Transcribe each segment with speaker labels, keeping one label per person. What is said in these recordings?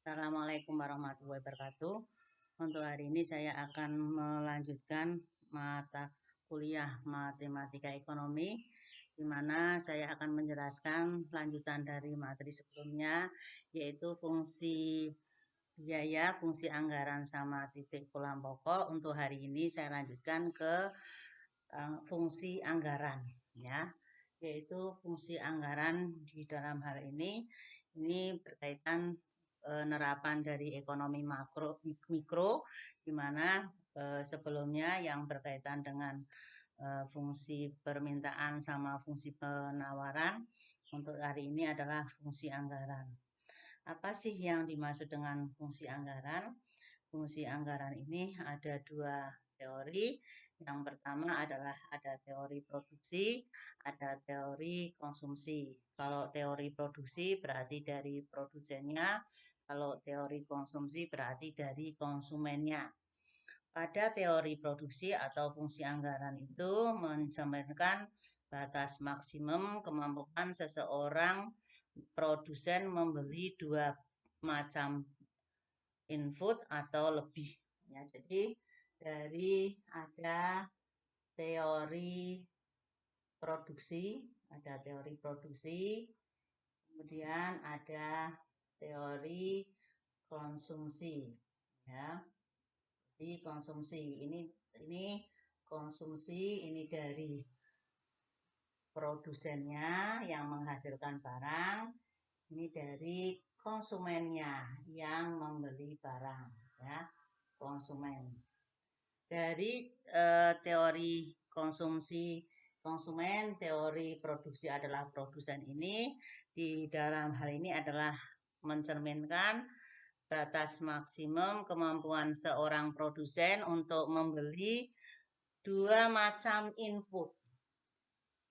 Speaker 1: Assalamualaikum warahmatullahi wabarakatuh. Untuk hari ini saya akan melanjutkan mata kuliah Matematika Ekonomi, di mana saya akan menjelaskan lanjutan dari materi sebelumnya, yaitu fungsi biaya, fungsi anggaran, sama titik pulang pokok. Untuk hari ini saya lanjutkan ke fungsi anggaran, ya, yaitu fungsi anggaran di dalam hal ini berkaitan nerapan dari ekonomi mikro, di mana sebelumnya yang berkaitan dengan fungsi permintaan sama fungsi penawaran. Untuk hari ini adalah fungsi anggaran. Apa sih yang dimaksud dengan fungsi anggaran? Fungsi anggaran ini ada dua teori. Yang pertama adalah ada teori produksi, ada teori konsumsi. Kalau teori produksi berarti dari produsennya, kalau teori konsumsi berarti dari konsumennya. Pada teori produksi atau fungsi anggaran itu mencerminkan batas maksimum kemampuan seseorang produsen membeli dua macam input atau lebih. Ya, jadi dari ada teori produksi, kemudian ada teori konsumsi. Ya, jadi konsumsi ini konsumsi ini dari produsennya yang menghasilkan barang, ini dari konsumennya yang membeli barang, ya, konsumen. Dari teori konsumsi konsumen, teori produksi adalah produsen ini, di dalam hal ini adalah mencerminkan batas maksimum kemampuan seorang produsen untuk membeli dua macam input.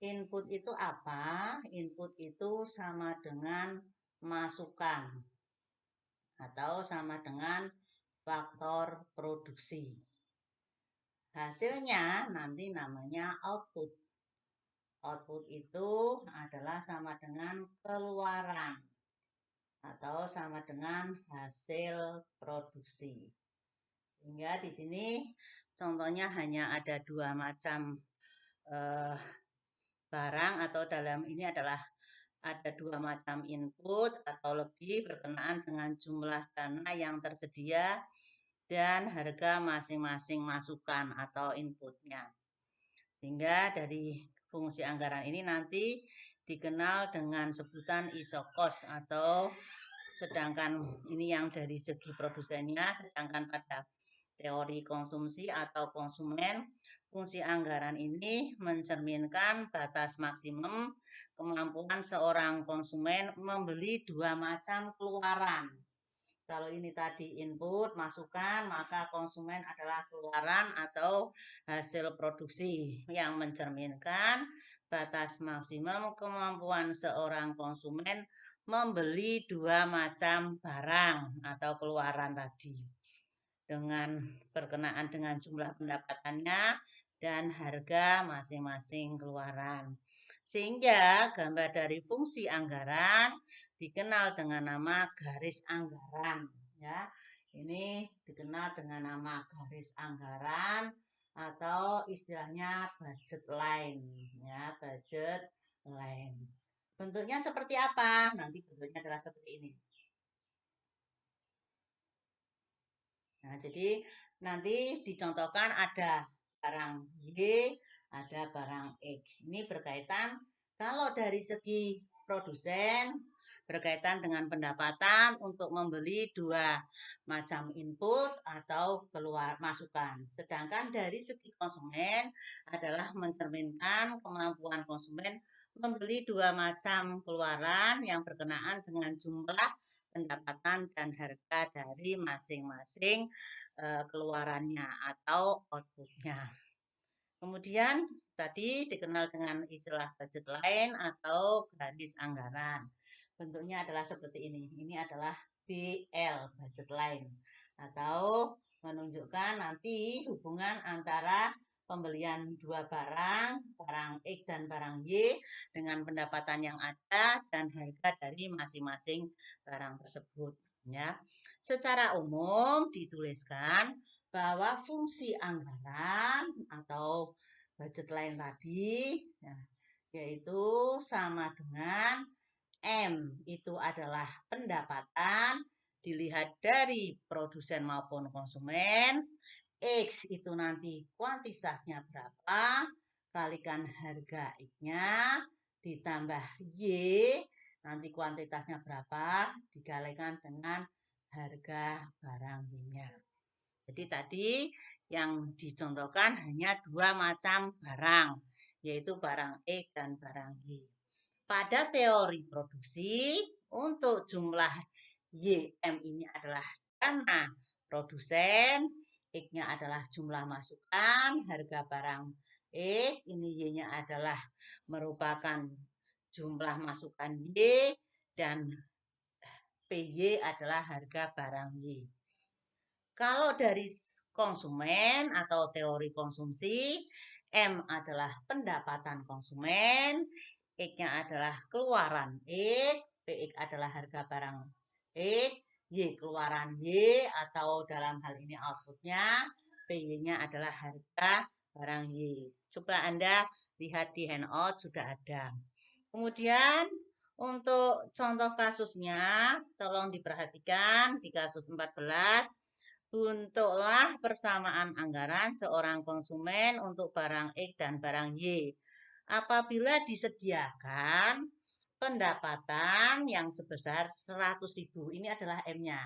Speaker 1: Input itu apa? Input itu sama dengan masukan atau sama dengan faktor produksi. Hasilnya nanti namanya output. Output itu adalah sama dengan keluaran atau sama dengan hasil produksi. Sehingga di sini contohnya hanya ada dua macam barang, atau dalam ini adalah ada dua macam input atau lebih berkenaan dengan jumlah dana yang tersedia dan harga masing-masing masukan atau inputnya. Sehingga dari fungsi anggaran ini nanti dikenal dengan sebutan isokos, atau sedangkan ini yang dari segi produsennya, sedangkan pada teori konsumsi atau konsumen, fungsi anggaran ini mencerminkan batas maksimum kemampuan seorang konsumen membeli dua macam keluaran. Kalau ini tadi input, masukan, maka konsumen adalah keluaran atau hasil produksi yang mencerminkan batas maksimum kemampuan seorang konsumen membeli dua macam barang atau keluaran tadi, dengan berkenaan dengan jumlah pendapatannya dan harga masing-masing keluaran. Sehingga gambar dari fungsi anggaran dikenal dengan nama garis anggaran, ya. Ini dikenal dengan nama garis anggaran atau istilahnya budget line, ya, budget line. Bentuknya seperti apa? Nanti bentuknya adalah seperti ini. Nah, jadi nanti dicontohkan ada barang Y, ada barang X. Ini berkaitan kalau dari segi produsen berkaitan dengan pendapatan untuk membeli dua macam input atau keluar masukan. Sedangkan dari segi konsumen adalah mencerminkan kemampuan konsumen membeli dua macam keluaran yang berkenaan dengan jumlah pendapatan dan harga dari masing-masing keluarannya atau outputnya. Kemudian tadi dikenal dengan istilah budget line atau garis anggaran. Bentuknya adalah seperti ini. Ini adalah BL, budget line, atau menunjukkan nanti hubungan antara pembelian dua barang, barang X dan barang Y dengan pendapatan yang ada dan harga dari masing-masing barang tersebut. Ya, secara umum dituliskan bahwa fungsi anggaran atau budget lain tadi, ya, yaitu sama dengan M itu adalah pendapatan dilihat dari produsen maupun konsumen. X itu nanti kuantitasnya berapa, kalikan harga X-nya, ditambah Y, nanti kuantitasnya berapa, dikalikan dengan harga barang Y-nya. Jadi tadi yang dicontohkan hanya dua macam barang, yaitu barang X dan barang Y. Pada teori produksi, untuk jumlah YM ini adalah dana produsen, X-nya adalah jumlah masukan, harga barang X, ini Y-nya adalah merupakan jumlah masukan Y, dan PY adalah harga barang Y. Kalau dari konsumen atau teori konsumsi, M adalah pendapatan konsumen, X-nya adalah keluaran X, PX adalah harga barang X, Y keluaran Y atau dalam hal ini outputnya, PY-nya adalah harga barang Y. Coba Anda lihat di handout sudah ada. Kemudian untuk contoh kasusnya, tolong diperhatikan di kasus 14. Bentuklah persamaan anggaran seorang konsumen untuk barang X dan barang Y. Apabila disediakan pendapatan yang sebesar 100.000, ini adalah M-nya.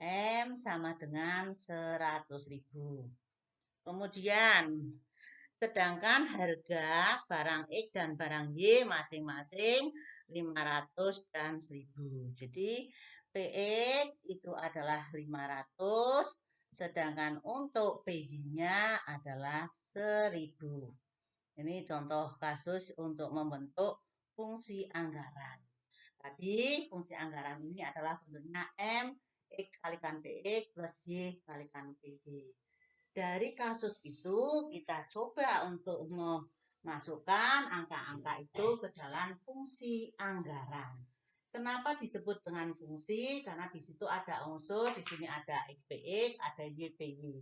Speaker 1: M sama dengan 100.000. Kemudian, sedangkan harga barang X dan barang Y masing-masing 500 dan 1.000. Jadi, PX itu adalah 500, sedangkan untuk PY-nya adalah 1.000. Ini contoh kasus untuk membentuk fungsi anggaran. Tadi fungsi anggaran ini adalah bentuknya M, X kalikan PX plus Y kalikan PY. Dari kasus itu kita coba untuk memasukkan angka-angka itu ke dalam fungsi anggaran. Kenapa disebut dengan fungsi? Karena di situ ada unsur, di sini ada XPX, ada YPY.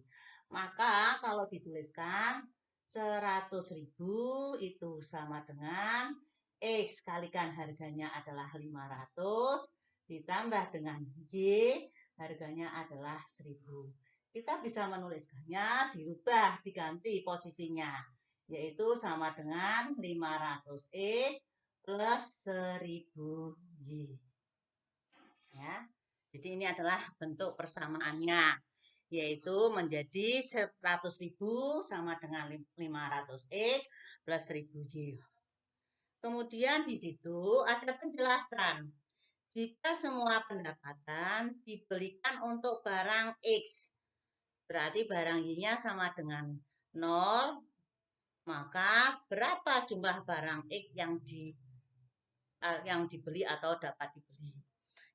Speaker 1: Maka kalau dituliskan 100.000 itu sama dengan X kalikan harganya adalah 500 ditambah dengan Y harganya adalah 1.000. Kita bisa menuliskannya dirubah, diganti posisinya, yaitu sama dengan 500X plus 1.000 Y. Ya. Jadi ini adalah bentuk persamaannya, yaitu menjadi 100.000 sama dengan 500X plus 1.000 Y. Kemudian di situ ada penjelasan. Jika semua pendapatan dibelikan untuk barang X, berarti barang Y-nya sama dengan 0, maka berapa jumlah barang X yang dibeli atau dapat dibeli.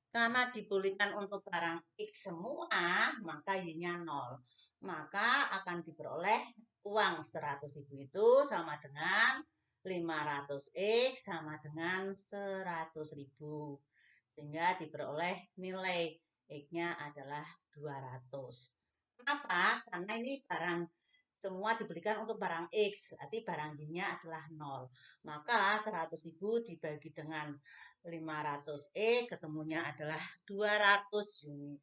Speaker 1: Karena dibelikan untuk barang X semua, maka Y-nya 0. Maka akan diperoleh uang 100.000 itu sama dengan 500X sama dengan 100.000. Sehingga diperoleh nilai X-nya adalah 200. Kenapa? Karena ini barang semua diberikan untuk barang X, berarti barang Y-nya adalah 0. Maka 100.000 dibagi dengan 500E ketemunya adalah 200 unit.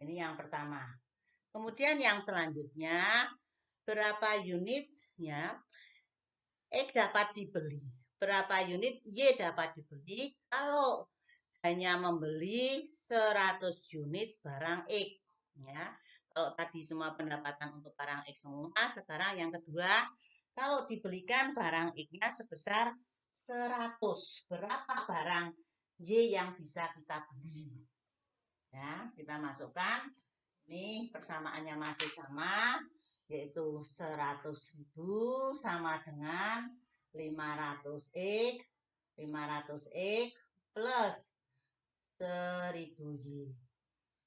Speaker 1: Ini yang pertama. Kemudian yang selanjutnya, berapa unitnya X dapat dibeli. Berapa unit Y dapat dibeli kalau hanya membeli 100 unit barang X. Ya. Kalau tadi semua pendapatan untuk barang X semua, sekarang yang kedua, kalau dibelikan barang X-nya sebesar 100, berapa barang Y yang bisa kita beli? Ya, kita masukkan. Ini persamaannya masih sama, yaitu 100.000 sama dengan 500X, 500X plus 1.000 Y.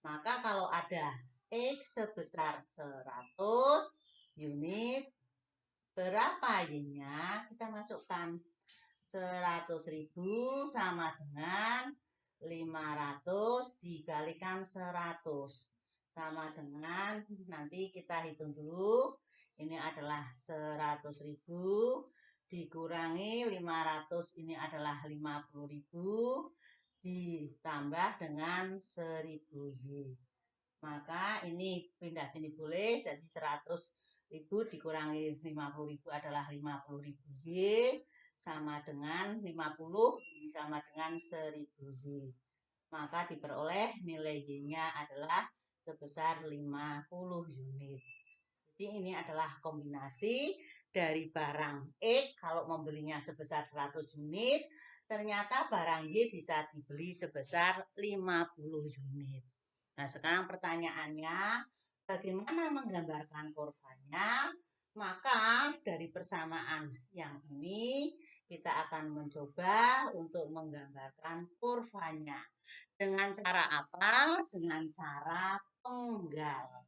Speaker 1: Maka kalau ada X sebesar 100 unit, Berapa Y-nya? Kita masukkan 100.000 sama dengan 500 dikalikan 100. Sama dengan, nanti kita hitung dulu. Ini adalah 100.000 dikurangi 500, ini adalah 50.000 ditambah dengan 1.000 Y. Maka ini pindah sini boleh, jadi 100.000 dikurangi 50.000 adalah 50.000 Y, sama dengan 50, ini sama dengan 1.000 Y. Maka diperoleh nilai Y-nya adalah sebesar 50 unit. Jadi ini adalah kombinasi dari barang X, kalau membelinya sebesar 100 unit, ternyata barang Y bisa dibeli sebesar 50 unit. Nah, sekarang pertanyaannya, bagaimana menggambarkan kurvanya? Maka dari persamaan yang ini, kita akan mencoba untuk menggambarkan kurvanya. Dengan cara apa? Dengan cara penggal.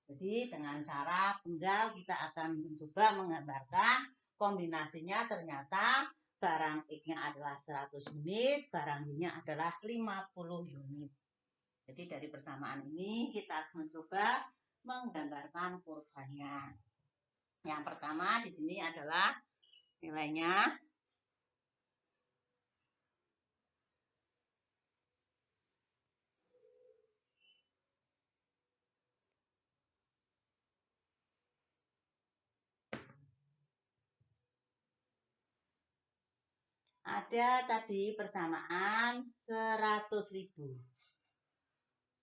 Speaker 1: Jadi dengan cara penggal kita akan mencoba menggambarkan kombinasinya, ternyata barang X-nya adalah 100 unit, barang Y-nya adalah 50 unit. Jadi dari persamaan ini kita mencoba menggambarkan kurvanya. Yang pertama di sini adalah nilainya. Ada tadi persamaan 100.000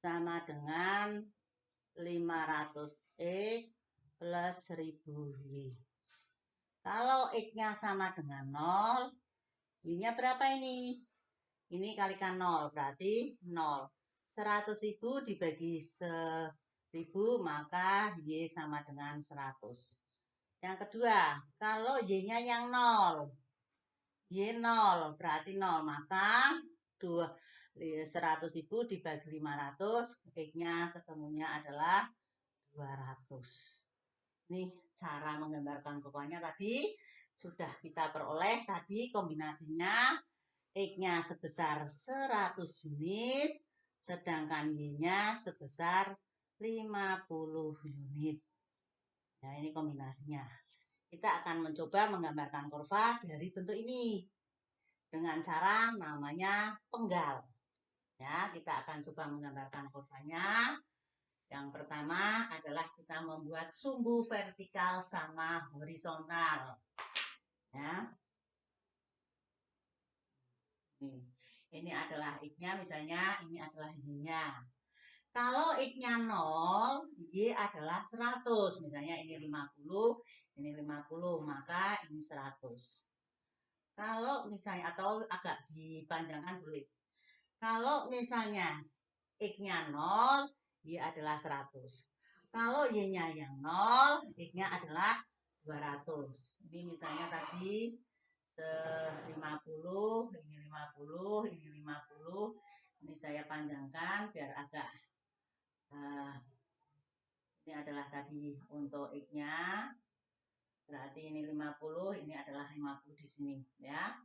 Speaker 1: sama dengan 500X plus 1000 Y. Kalau X-nya sama dengan 0, Y-nya berapa ini? Ini kalikan 0, berarti 0. 100.000 dibagi 1000, maka Y sama dengan 100. Yang kedua, kalau Y-nya yang 0, Y 0, berarti 0, maka 100.000 dibagi 500, X-nya ketemunya adalah 200. Ini cara menggambarkan pokoknya tadi sudah kita peroleh tadi kombinasinya. X-nya sebesar 100 unit, sedangkan Y-nya sebesar 50 unit. Nah, ini kombinasinya. Kita akan mencoba menggambarkan kurva dari bentuk ini dengan cara namanya penggal. Ya, kita akan coba menggambarkan kurvanya. Yang pertama adalah kita membuat sumbu vertikal sama horizontal. Ya. Ini adalah X-nya, misalnya ini adalah Y-nya. Kalau X-nya 0, Y adalah 100. Misalnya ini 50, ini 50, maka ini 100. Kalau misalnya, atau agak dipanjangkan boleh. Kalau misalnya X-nya 0, Y adalah 100. Kalau Y-nya yang 0, X-nya adalah 200. Ini misalnya tadi 50, ini 50, ini 50. Ini saya panjangkan biar agak ini adalah tadi untuk X-nya. Berarti ini 50, ini adalah 50 di sini ya.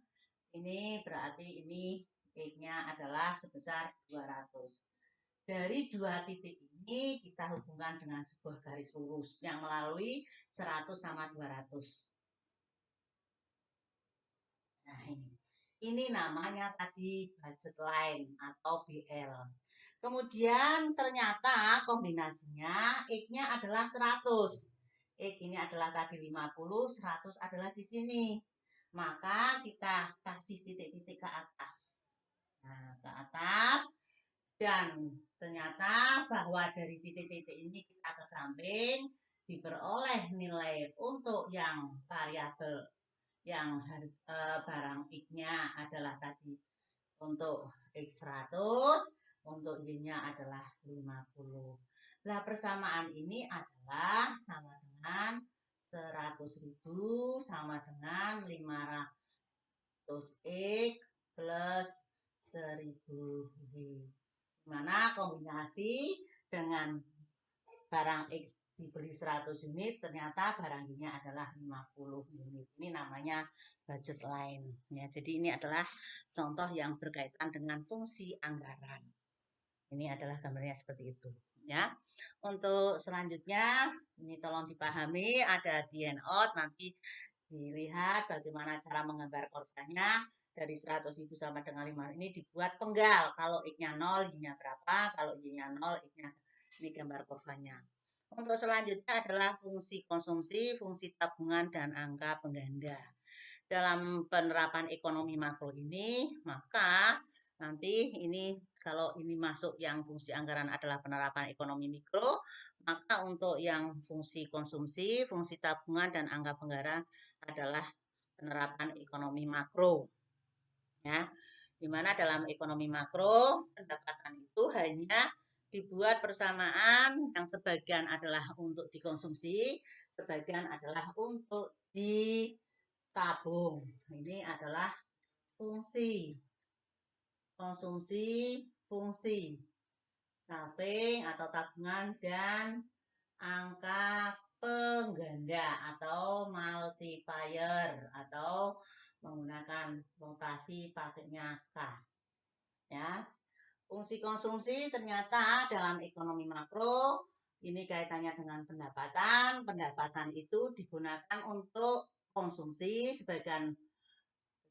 Speaker 1: Ini berarti ini X-nya adalah sebesar 200. Dari dua titik ini kita hubungkan dengan sebuah garis lurus yang melalui 100 sama 200. Nah, ini namanya tadi budget line atau BL. Kemudian ternyata kombinasinya X-nya adalah 100. X ini adalah tadi 50, 100 adalah di sini. Maka kita kasih titik-titik ke atas. Nah, ke atas. Dan ternyata bahwa dari titik-titik ini kita ke samping, diperoleh nilai untuk yang variabel yang barang X-nya adalah tadi untuk X100, untuk Y-nya adalah 50. Nah, persamaan ini adalah sama dengan 100.000 sama dengan 500X plus 1000 Y. Mana kombinasi dengan barang X dibeli 100 unit, ternyata barang Y-nya adalah 50 unit. Ini namanya budget line. Ya, jadi ini adalah contoh yang berkaitan dengan fungsi anggaran. Ini adalah gambarnya seperti itu. Ya, untuk selanjutnya ini tolong dipahami, ada di handout, nanti dilihat bagaimana cara menggambar kurvanya. Dari 100.000 sama dengan 5 ini dibuat penggal. Kalau X-nya 0, Y-nya berapa? Kalau Y-nya 0, X-nya ini gambar kurvanya. Untuk selanjutnya adalah fungsi konsumsi, fungsi tabungan, dan angka pengganda. Dalam penerapan ekonomi makro ini, maka nanti ini kalau ini masuk yang fungsi anggaran adalah penerapan ekonomi mikro, maka untuk yang fungsi konsumsi, fungsi tabungan, dan angka pengganda adalah penerapan ekonomi makro. Ya, di mana dalam ekonomi makro pendapatan itu hanya dibuat persamaan, yang sebagian adalah untuk dikonsumsi, sebagian adalah untuk ditabung. Ini adalah fungsi konsumsi, fungsi saving atau tabungan, dan angka pengganda atau multiplier atau menggunakan notasi pakainya K. Ya, fungsi konsumsi ternyata dalam ekonomi makro ini kaitannya dengan pendapatan. Pendapatan itu digunakan untuk konsumsi sebagian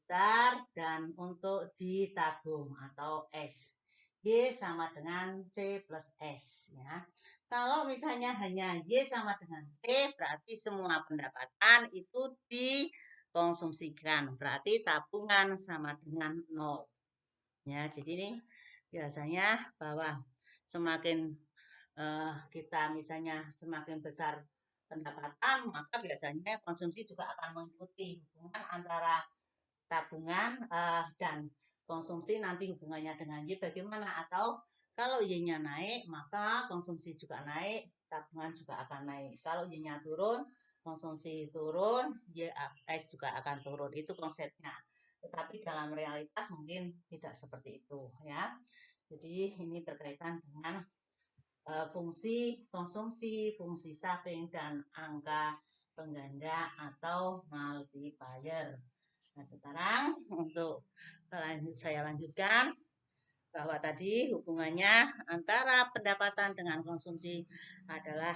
Speaker 1: besar dan untuk ditabung atau S. Y sama dengan C plus S. Ya. Kalau misalnya hanya Y sama dengan C, berarti semua pendapatan itu dikonsumsikan. Berarti tabungan sama dengan 0. Ya, jadi ini biasanya bahwa semakin kita misalnya semakin besar pendapatan, maka biasanya konsumsi juga akan mengikuti. Hubungan antara tabungan dan konsumsi nanti hubungannya dengan Y bagaimana? Atau kalau Y-nya naik, maka konsumsi juga naik, tabungan juga akan naik. Kalau Y-nya turun, konsumsi turun, S juga akan turun. Itu konsepnya. Tetapi dalam realitas mungkin tidak seperti itu, ya. Jadi ini berkaitan dengan fungsi konsumsi, fungsi saving, dan angka pengganda atau multiplier. Nah, sekarang untuk saya lanjutkan bahwa tadi hubungannya antara pendapatan dengan konsumsi adalah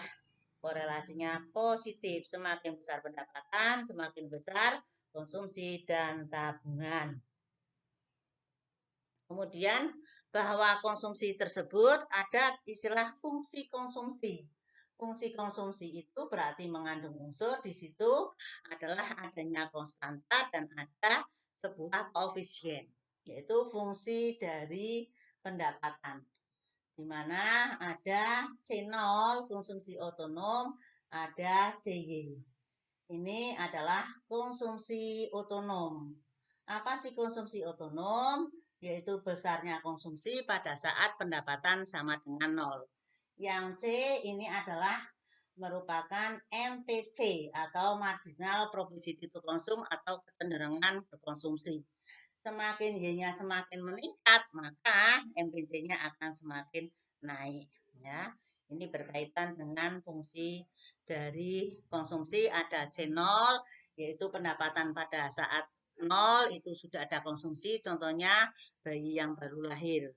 Speaker 1: korelasinya positif. Semakin besar pendapatan, semakin besar konsumsi dan tabungan. Kemudian bahwa konsumsi tersebut ada istilah fungsi konsumsi. Fungsi konsumsi itu berarti mengandung unsur di situ adalah adanya konstanta dan ada sebuah koefisien, yaitu fungsi dari pendapatan. Di mana ada C0 konsumsi otonom, ada CY. Ini adalah konsumsi otonom. Apa sih konsumsi otonom? Yaitu besarnya konsumsi pada saat pendapatan sama dengan 0. Yang C ini adalah merupakan MPC atau marginal propensity to consume atau kecenderungan berkonsumsi. Semakin Y-nya semakin meningkat, maka MPC-nya akan semakin naik. Ya, ini berkaitan dengan fungsi dari konsumsi. Ada C0, yaitu pendapatan pada saat 0 itu sudah ada konsumsi. Contohnya bayi yang baru lahir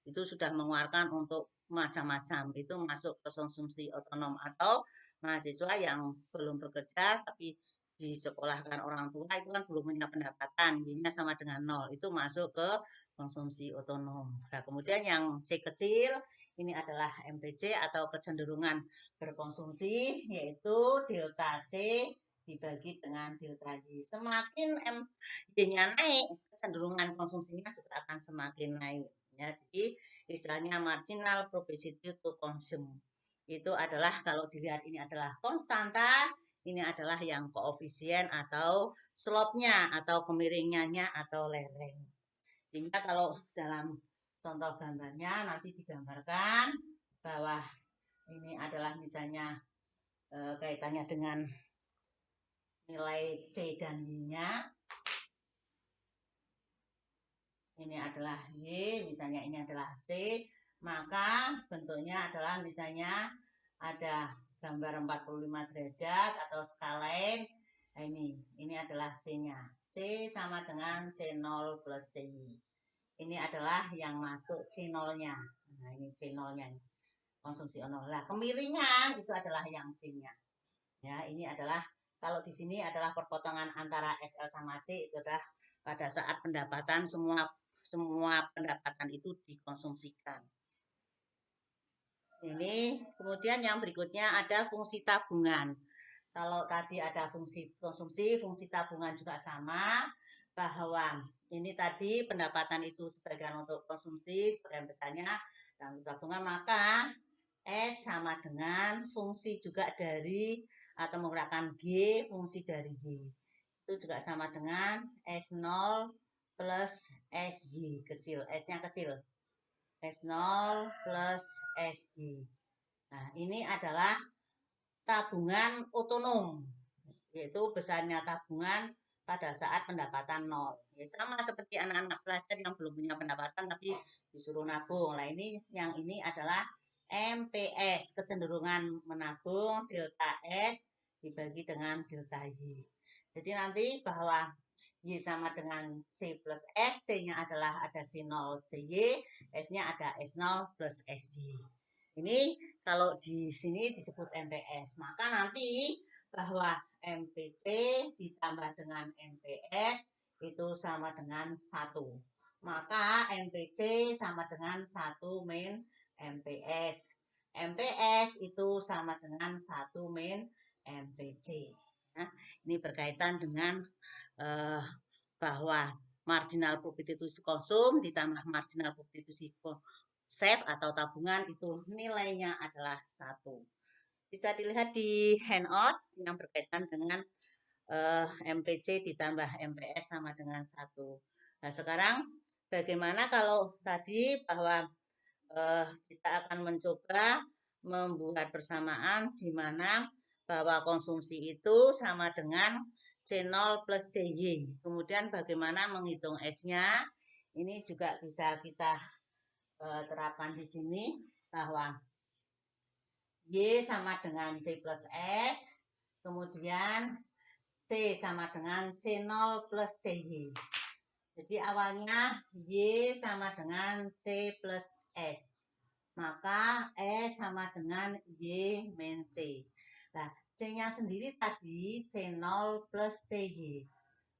Speaker 1: itu sudah mengeluarkan untuk macam-macam, itu masuk ke konsumsi otonom. Atau mahasiswa yang belum bekerja tapi disekolahkan orang tua itu kan belum punya pendapatan, Y-nya sama dengan 0, itu masuk ke konsumsi otonom. Nah, kemudian yang C kecil ini adalah MPC atau kecenderungan berkonsumsi, yaitu delta C dibagi dengan delta Y. Semakin Y-nya naik, kecenderungan konsumsinya juga akan semakin naik. Ya, jadi istilahnya marginal propensity to consume. Itu adalah kalau dilihat ini adalah konstanta, ini adalah yang koefisien atau slope-nya atau kemiringannya atau lereng. Sehingga kalau dalam contoh gambarnya nanti digambarkan bahwa ini adalah misalnya kaitannya dengan nilai C dan Y-nya. Ini adalah Y, misalnya ini adalah C, maka bentuknya adalah misalnya ada gambar 45 derajat atau skalain. Nah, ini adalah C-nya. C sama dengan C0 plus CY. Ini adalah yang masuk C0-nya. Nah, ini C0-nya. Konsumsi O0. Nah, kemiringan itu adalah yang C-nya. Ya, ini adalah kalau di sini adalah perpotongan antara SL sama C itu adalah pada saat pendapatan semua pendapatan itu dikonsumsikan. Ini kemudian yang berikutnya ada fungsi tabungan. Kalau tadi ada fungsi konsumsi, fungsi tabungan juga sama, bahwa ini tadi pendapatan itu sebagian untuk konsumsi, sebagian besarnya dan untuk tabungan, maka S sama dengan fungsi juga dari atau menggunakan G, fungsi dari Y. Itu juga sama dengan S0 plus SY kecil, S-nya kecil. S0 plus SY. Nah, ini adalah tabungan otonom, yaitu besarnya tabungan pada saat pendapatan 0. Ya, sama seperti anak-anak pelajar yang belum punya pendapatan tapi disuruh nabung. Nah, yang ini adalah MPS, kecenderungan menabung, delta S dibagi dengan delta Y. Jadi nanti bahwa Y sama dengan C plus S, C-nya adalah ada C0 CY, S-nya ada S0 plus SY. Ini kalau di sini disebut MPS, maka nanti bahwa MPC ditambah dengan MPS itu sama dengan 1. Maka MPC sama dengan 1 min MPS. MPS itu sama dengan 1 min MPC. Nah, ini berkaitan dengan bahwa marginal profit itu konsum ditambah marginal profit itu save atau tabungan itu nilainya adalah 1. Bisa dilihat di handout yang berkaitan dengan MPC ditambah MPS sama dengan 1. Nah, sekarang bagaimana kalau tadi bahwa kita akan mencoba membuat persamaan di mana bahwa konsumsi itu sama dengan C0 plus CY. Kemudian bagaimana menghitung S-nya? Ini juga bisa kita terapkan di sini bahwa Y sama dengan C plus S, kemudian C sama dengan C0 plus CY. Jadi awalnya Y sama dengan C plus S. Maka S sama dengan Y min C. Nah, C-nya sendiri tadi C0 plus CY.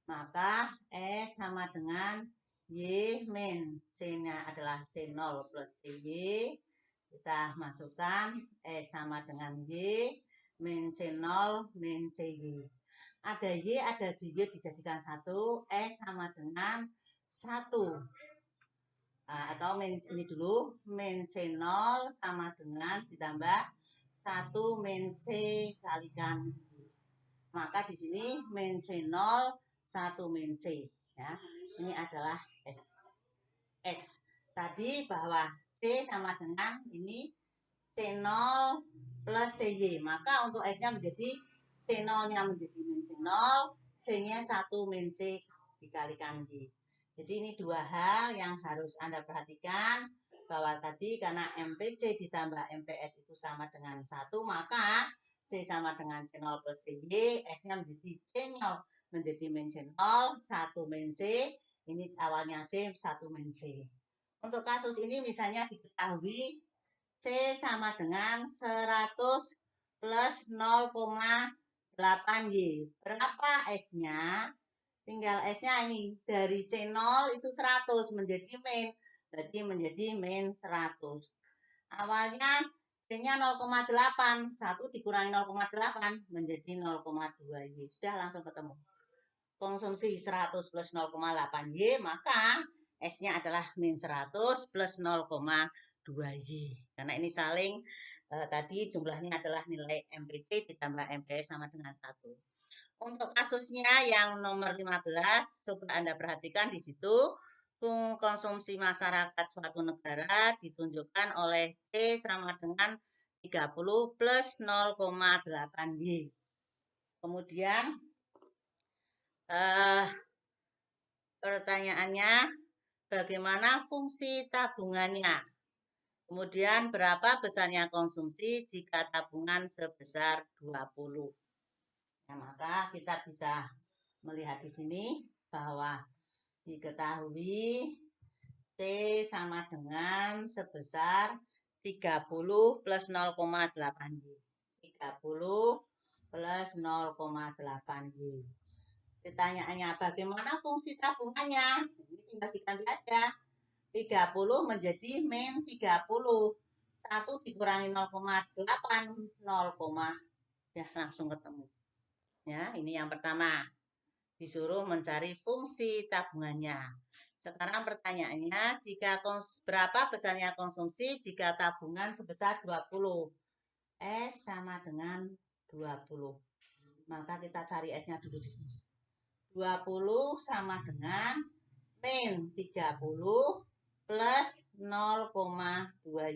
Speaker 1: Maka S sama dengan Y min C-nya adalah C0 plus CY. Kita masukkan S sama dengan Y min C0 min CY. Ada Y, ada JY dijadikan 1. S sama dengan 1. Atau ini dulu, min C0 sama dengan ditambah 1 min C kalikan Y. Maka di sini min C0 1 min C. Ya, ini adalah S. S. Tadi bahwa C sama dengan ini C0 plus CY. Maka untuk S-nya menjadi C0-nya menjadi min C0, C-nya 1 min C dikalikan Y. Jadi ini dua hal yang harus Anda perhatikan, bahwa tadi karena MPC ditambah MPS itu sama dengan 1, maka C sama dengan C0 plus CY, S-nya menjadi C0 menjadi min C0, 1 min C, ini awalnya C, 1 min C. Untuk kasus ini misalnya diketahui C sama dengan 100 plus 0,8Y. Berapa S-nya? Tinggal S-nya ini. Dari C0 itu 100 menjadi min. Berarti menjadi min 100. Awalnya C-nya 0,8. 1 dikurangi 0,8 menjadi 0,2Y. Sudah langsung ketemu. Konsumsi 100 plus 0,8Y, maka S-nya adalah min 100 plus 0,2Y. Karena ini saling, tadi jumlahnya adalah nilai MPC ditambah MPS sama dengan 1. Untuk kasusnya yang nomor 15, coba Anda perhatikan di situ, konsumsi masyarakat suatu negara ditunjukkan oleh C sama dengan 30 plus 0,8Y. Kemudian pertanyaannya, bagaimana fungsi tabungannya? Kemudian berapa besarnya konsumsi jika tabungan sebesar 20? Ya, maka kita bisa melihat di sini bahwa diketahui C sama dengan sebesar 30 plus 0,8 Y. 30 plus 0,8 Y. Pertanyaannya, bagaimana fungsi tabungannya? Ini tinggal diganti aja. 30 menjadi min 30. 1 dikurangi 0,8, 0, ya langsung ketemu. Ya, ini yang pertama. Disuruh mencari fungsi tabungannya. Sekarang pertanyaannya, berapa besarnya konsumsi jika tabungan sebesar 20? S sama dengan 20. Maka kita cari S-nya dulu di sini. 20 sama dengan min 30 plus 0,2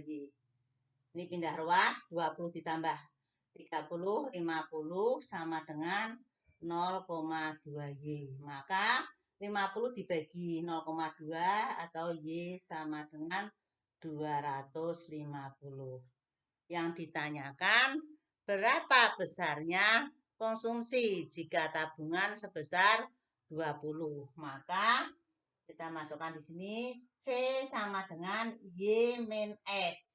Speaker 1: Y. Ini pindah ruas, 20 ditambah 30, 50 sama dengan 0,2 Y. Maka 50 dibagi 0,2 atau Y sama dengan 250. Yang ditanyakan, berapa besarnya konsumsi jika tabungan sebesar 20? Maka kita masukkan di sini C sama dengan Y min S.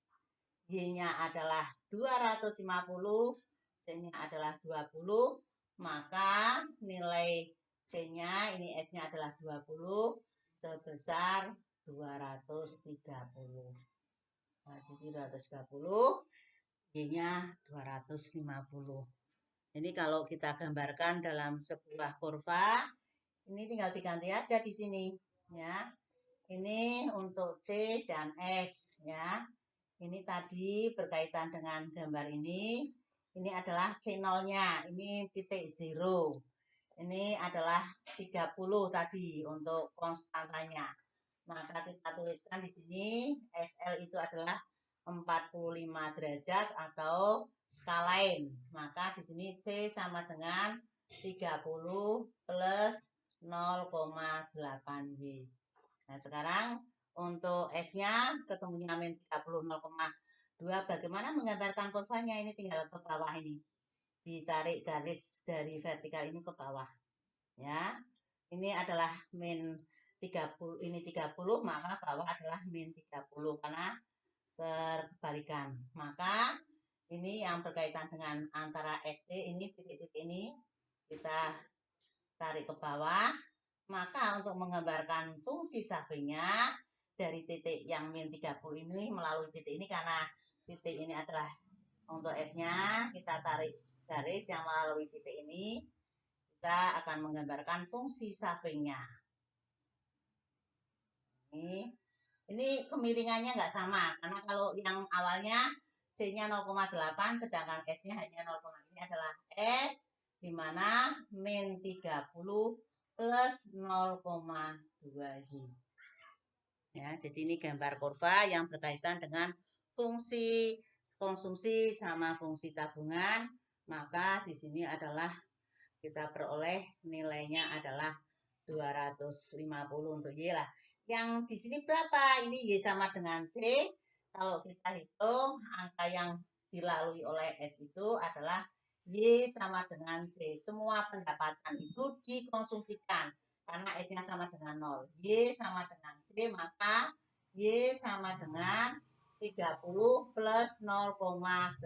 Speaker 1: Y-nya adalah 250, C-nya adalah 20, maka nilai C-nya, ini S-nya adalah 20, sebesar 230. Nah, jadi 230, Y-nya 250. Ini kalau kita gambarkan dalam sebuah kurva, ini tinggal diganti aja di sini, ya. Ini untuk C dan S, ya. Ini tadi berkaitan dengan gambar ini. Ini adalah C0-nya, ini titik 0. Ini adalah 30 tadi untuk konstantanya. Maka kita tuliskan di sini SL itu adalah 45 derajat atau skalain. Maka di sini C sama dengan 30 plus 0,8 Y. Nah, sekarang untuk S-nya ketemunya min 30 0,2. Bagaimana menggambarkan kurvanya? Ini tinggal ke bawah ini. Ditarik garis dari vertikal ini ke bawah. Ya. Ini adalah min 30, ini 30, maka bawah adalah min 30 karena berbalikan. Maka ini yang berkaitan dengan antara ST ini, titik-titik ini kita tarik ke bawah. Maka untuk menggambarkan fungsi sampingnya dari titik yang min 30 ini melalui titik ini, karena titik ini adalah untuk S-nya, kita tarik garis yang melalui titik ini, kita akan menggambarkan fungsi sampingnya. Ini kemiringannya nggak sama, karena kalau yang awalnya C-nya 0,8, sedangkan S-nya hanya 0, ini adalah S, di mana min 30 plus 0,2 Y. Ya, jadi ini gambar kurva yang berkaitan dengan fungsi konsumsi sama fungsi tabungan. Maka di sini adalah kita peroleh nilainya adalah 250 untuk Y lah. Yang di sini berapa? Ini Y sama dengan C. Kalau kita hitung, angka yang dilalui oleh S itu adalah Y sama dengan C. Semua pendapatan itu dikonsumsikan. Karena S-nya sama dengan 0. Y sama dengan C, maka Y sama dengan 30 plus 0,8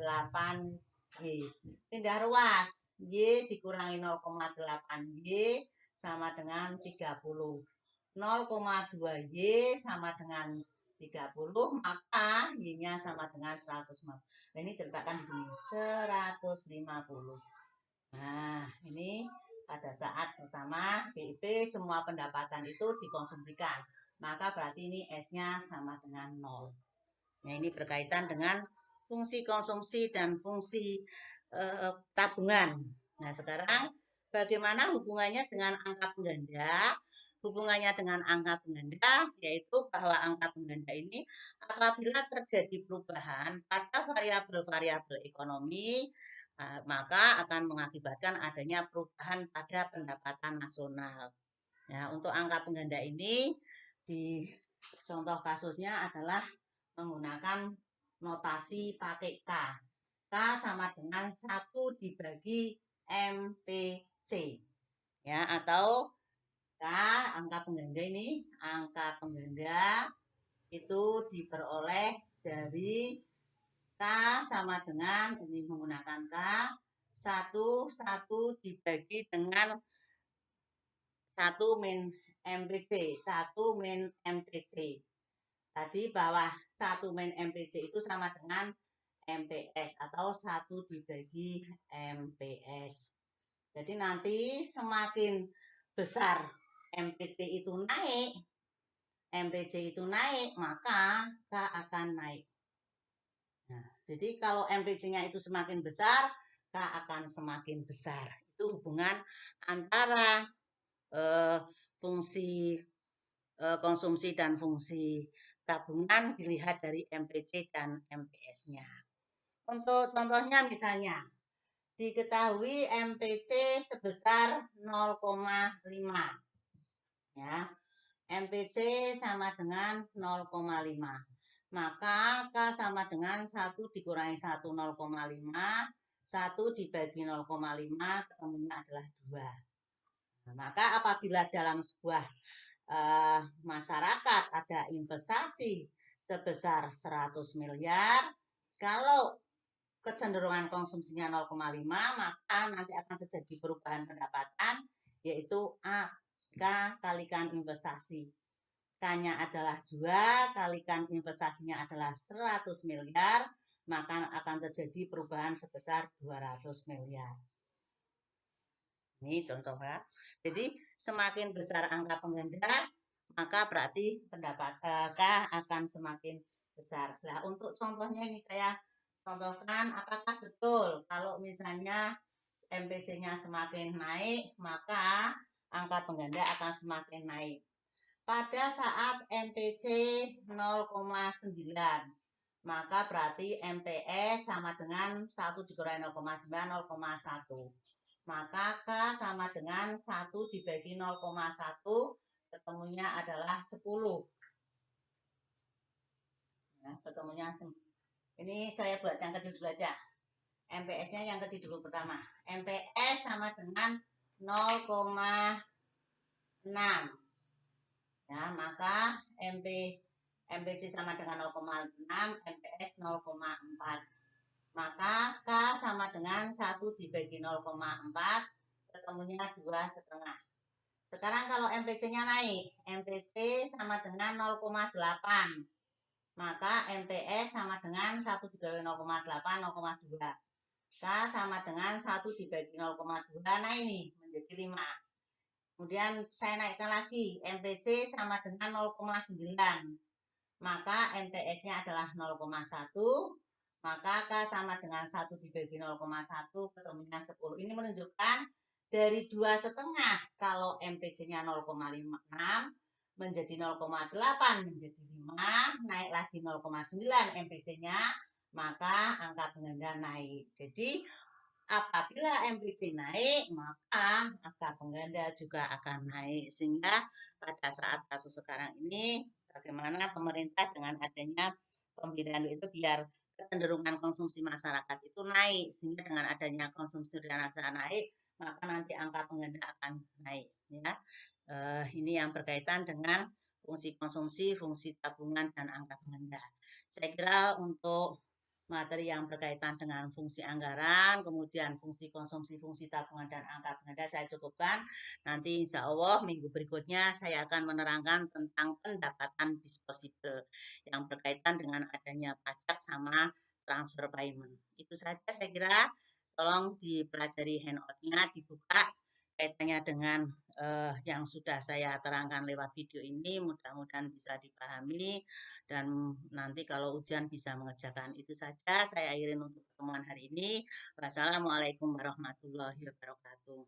Speaker 1: Y. Pindah ruas. Y dikurangi 0,8 Y sama dengan 30. 0,2 Y sama dengan 30, maka Y-nya sama dengan 150. Nah, ini diletakkan di sini 150. Nah, ini pada saat pertama BIP semua pendapatan itu dikonsumsikan. Maka berarti ini S-nya sama dengan 0. Nah, ini berkaitan dengan fungsi konsumsi dan fungsi tabungan. Nah, sekarang bagaimana hubungannya dengan angka pengganda? Hubungannya dengan angka pengganda yaitu bahwa angka pengganda ini apabila terjadi perubahan pada variabel-variabel ekonomi, maka akan mengakibatkan adanya perubahan pada pendapatan nasional. Ya, untuk angka pengganda ini di contoh kasusnya adalah menggunakan notasi pakai K. K sama dengan 1 dibagi MPC. Ya, atau K, angka pengganda ini, angka pengganda itu diperoleh dari K sama dengan, ini menggunakan K, 1 dibagi dengan 1 min MPC, 1 min MPC. Tadi bawah 1 min MPC itu sama dengan MPS atau 1 dibagi MPS. Jadi nanti semakin besar MPC itu naik, maka K akan naik. Nah, jadi kalau MPC-nya itu semakin besar, K akan semakin besar. Itu hubungan antara fungsi konsumsi dan fungsi tabungan dilihat dari MPC dan MPS-nya. Untuk contohnya misalnya, diketahui MPC sebesar 0,5. Ya, MPC sama dengan 0,5. Maka K sama dengan 1 dikurangi 1, 0,5. 1 dibagi 0,5, ketemunya adalah 2. Nah, maka apabila dalam sebuah masyarakat ada investasi sebesar 100 miliar, kalau kecenderungan konsumsinya 0,5, maka nanti akan terjadi perubahan pendapatan, yaitu AK kalikan investasi. K-nya adalah 2, kalikan investasinya adalah 100 miliar, maka akan terjadi perubahan sebesar 200 miliar. Ini contoh ya. Jadi semakin besar angka pengganda, maka berarti pendapat K akan semakin besar. Nah, untuk contohnya ini saya contohkan apakah betul kalau misalnya MPC-nya semakin naik, maka angka pengganda akan semakin naik. Pada saat MPC 0,9, maka berarti MPS sama dengan 1 dikurangi 0,9, 0,1. Maka K sama dengan 1 dibagi 0,1, ketemunya adalah 10. Nah, ketemunya ini saya buat yang kecil dulu aja. MPS-nya yang kecil dulu pertama. MPS sama dengan 0,6. Ya, maka MPC sama dengan 0,6, MPS 0,4. Maka K sama dengan 1 dibagi 0,4, ketemunya 2,5. Sekarang kalau MPC-nya naik, MPC sama dengan 0,8. Maka MPS sama dengan 1 dibagi 0,8, 0,2. K sama dengan 1 dibagi 0,2, nah ini menjadi 5. Kemudian saya naikkan lagi, MPC sama dengan 0,9. Maka MPS-nya adalah 0,1. Maka K sama dengan 1 dibagi 0,1, ketemunya 10. Ini menunjukkan dari 2,5 kalau MPC-nya 0,6 menjadi 0,8 menjadi 5, naik lagi 0,9 MPC-nya, maka angka pengganda naik. Jadi apabila MPC naik, maka angka pengganda juga akan naik. Sehingga pada saat kasus sekarang ini, bagaimana pemerintah dengan adanya pembinaan itu biar kecenderungan konsumsi masyarakat itu naik. Sehingga dengan adanya konsumsi masyarakat naik, maka nanti angka pengganda akan naik. Ya, ini yang berkaitan dengan fungsi konsumsi, fungsi tabungan, dan angka pengganda. Saya kira untuk materi yang berkaitan dengan fungsi anggaran, kemudian fungsi konsumsi, fungsi tabungan, dan angka pengganda saya cukupkan. Nanti insya Allah minggu berikutnya saya akan menerangkan tentang pendapatan disposable yang berkaitan dengan adanya pajak sama transfer payment. Itu saja saya kira, tolong dipelajari handout-nya, dibuka kaitannya dengan yang sudah saya terangkan lewat video ini, mudah-mudahan bisa dipahami dan nanti kalau ujian bisa mengerjakan. Itu saja saya akhirin untuk pertemuan hari ini. Wassalamualaikum warahmatullahi wabarakatuh.